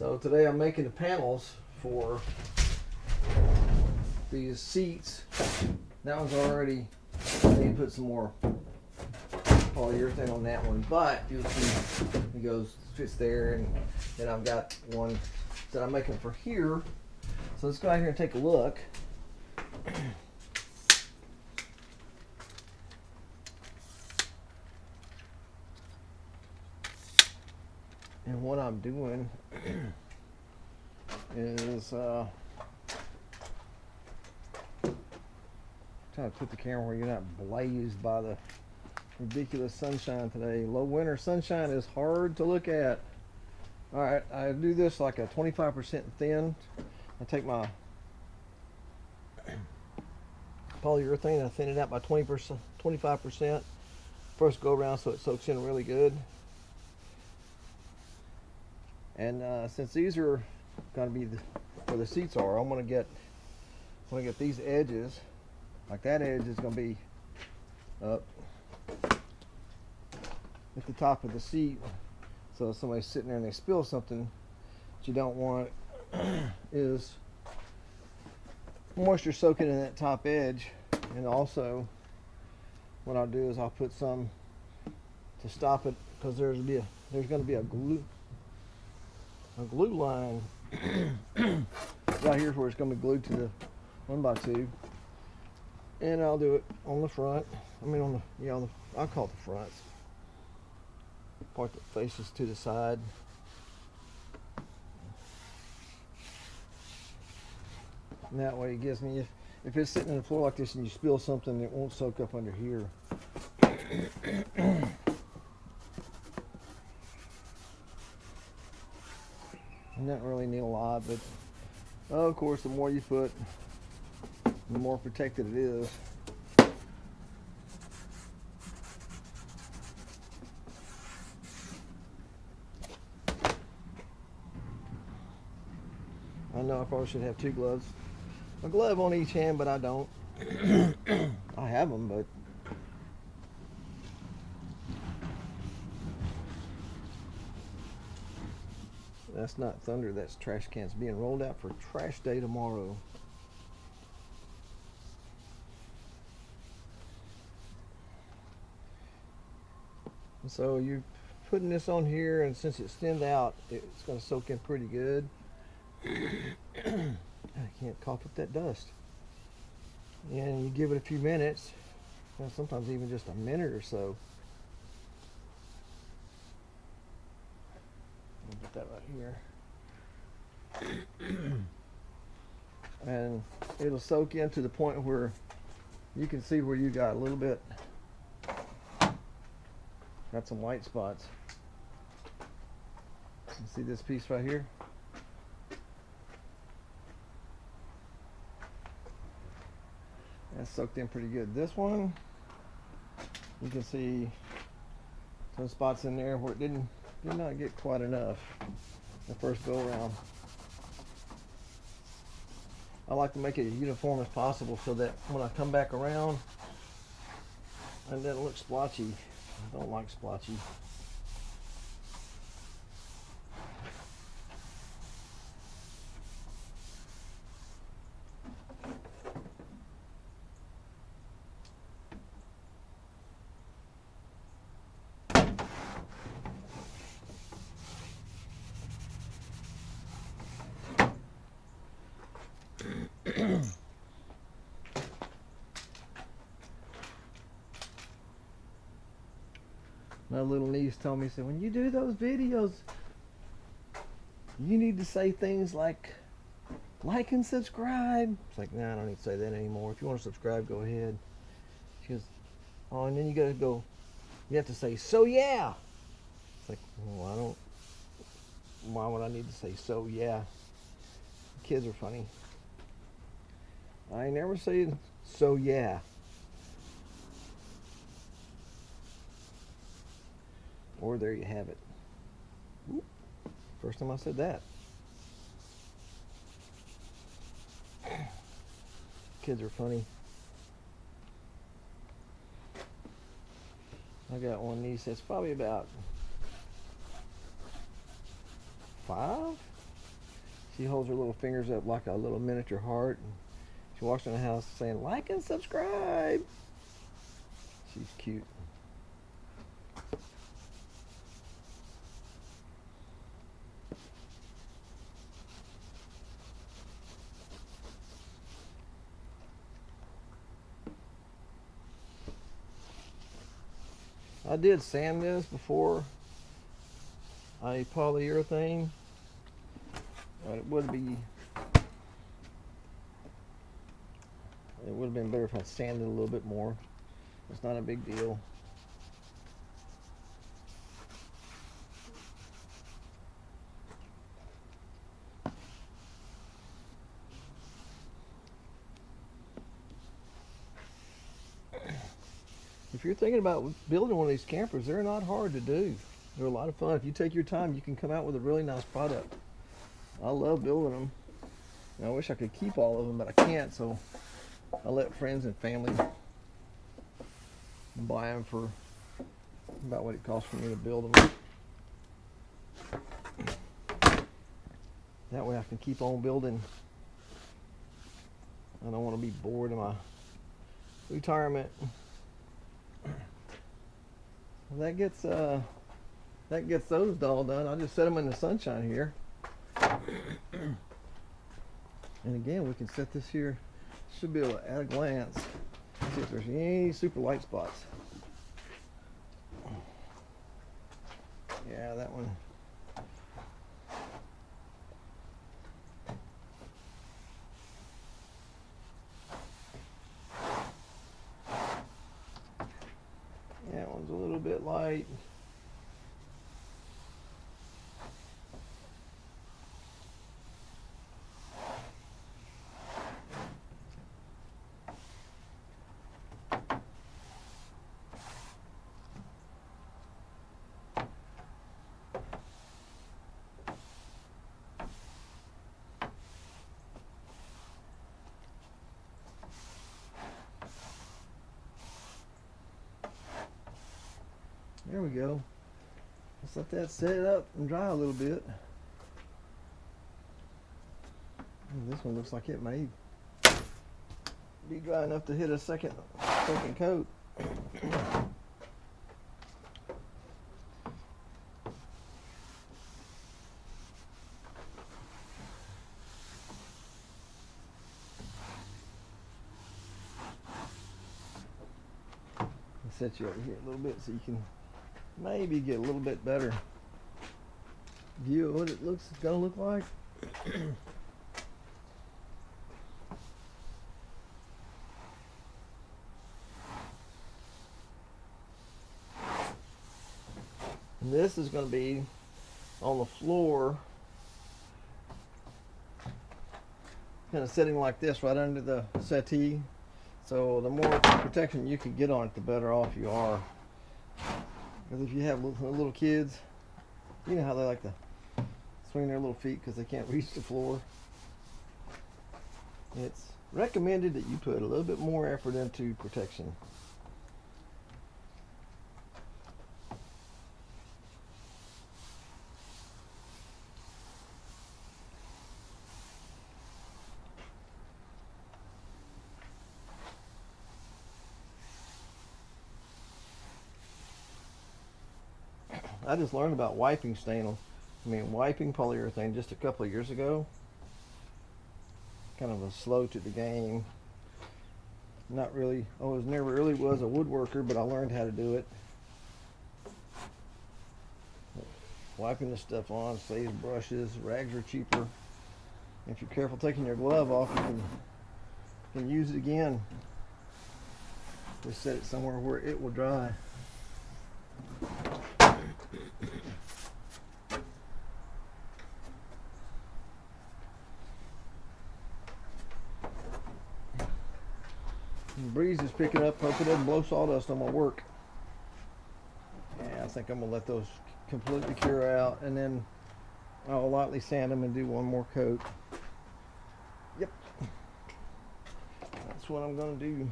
So today I'm making the panels for these seats. That one's already, I need to put some more polyurethane on that one, but you'll see it goes, fits there, and then I've got one that I'm making for here. So let's go out here and take a look. And what I'm doing is trying to put the camera where you're not blazed by the ridiculous sunshine today. Low winter sunshine is hard to look at. Alright, I do this like a 25% thin. I take my polyurethane, I thin it out by 20%, 25%. First go around so it soaks in really good. And since these are going to be where the seats are, I'm going to get these edges, like that edge is going to be up at the top of the seat. So if somebody's sitting there and they spill something, what you don't want is moisture soaking in that top edge. And also, what I'll do is I'll put some to stop it, because there's going to be a glue line right here where it's going to be glued to the 1x2, and I'll do it on the front. I mean on the I'll call it the front part that faces to the side. And that way it gives me, if it's sitting on the floor like this and you spill something, it won't soak up under here. You don't really need a lot, but of course the more you put, the more protected it is. I know I probably should have two gloves. A glove on each hand, but I don't. I have them, but that's not thunder, that's trash cans being rolled out for trash day tomorrow. So you're putting this on here, and since it's thinned out, it's going to soak in pretty good. I can't cough up that dust. And you give it a few minutes, sometimes even just a minute or so. I'll put that right here. And it'll soak in to the point where you can see where you got a little bit, got some white spots. You see this piece right here? That's soaked in pretty good. This one, you can see some spots in there where it did not get quite enough the first go around. I like to make it as uniform as possible so that when I come back around, it doesn't look splotchy. I don't like splotchy. My little niece told me, said, when you do those videos, you need to say things like and subscribe. It's like, nah, I don't need to say that anymore. If you want to subscribe, go ahead. She goes, oh, and then you gotta go, you have to say, so yeah. It's like, well, why would I need to say so yeah? Kids are funny. I ain't never said so yeah. Or there you have it. Oop. First time I said that. Kids are funny. I got one niece that's probably about 5. She holds her little fingers up like a little miniature heart. And she walks in the house saying, like and subscribe. She's cute. I did sand this before I polyurethane, but it would have been better if I sanded a little bit more. It's not a big deal. If you're thinking about building one of these campers, they're not hard to do. They're a lot of fun. If you take your time, you can come out with a really nice product. I love building them. And I wish I could keep all of them, but I can't, so I let friends and family buy them for about what it costs for me to build them. That way I can keep on building. I don't want to be bored in my retirement. Well, that gets those all done. I'll just set them in the sunshine here. And again, we can set this here. Should be able to, at a glance, see if there's any super light spots. Yeah, that one. That one's a little bit light. There we go. Let's let that set up and dry a little bit. This one looks like it may be dry enough to hit a second coat. I'll set you over here a little bit so you can maybe get a little bit better view of what it looks gonna look like. And this is going to be on the floor, kind of sitting like this right under the settee. So the more protection you can get on it, the better off you are. Because if you have little kids, you know how they like to swing their little feet because they can't reach the floor. It's recommended that you put a little bit more effort into protection. I just learned about wiping wiping polyurethane just a couple of years ago. Kind of a slow to the game. Not really, I never really was a woodworker, but I learned how to do it. Wiping this stuff on saves brushes. Rags are cheaper. If you're careful taking your glove off, you can use it again. Just set it somewhere where it will dry. The breeze is picking up. Hope it doesn't blow sawdust on my work. Yeah, I think I'm gonna let those completely cure out, and then I'll lightly sand them and do one more coat. Yep, that's what I'm gonna do.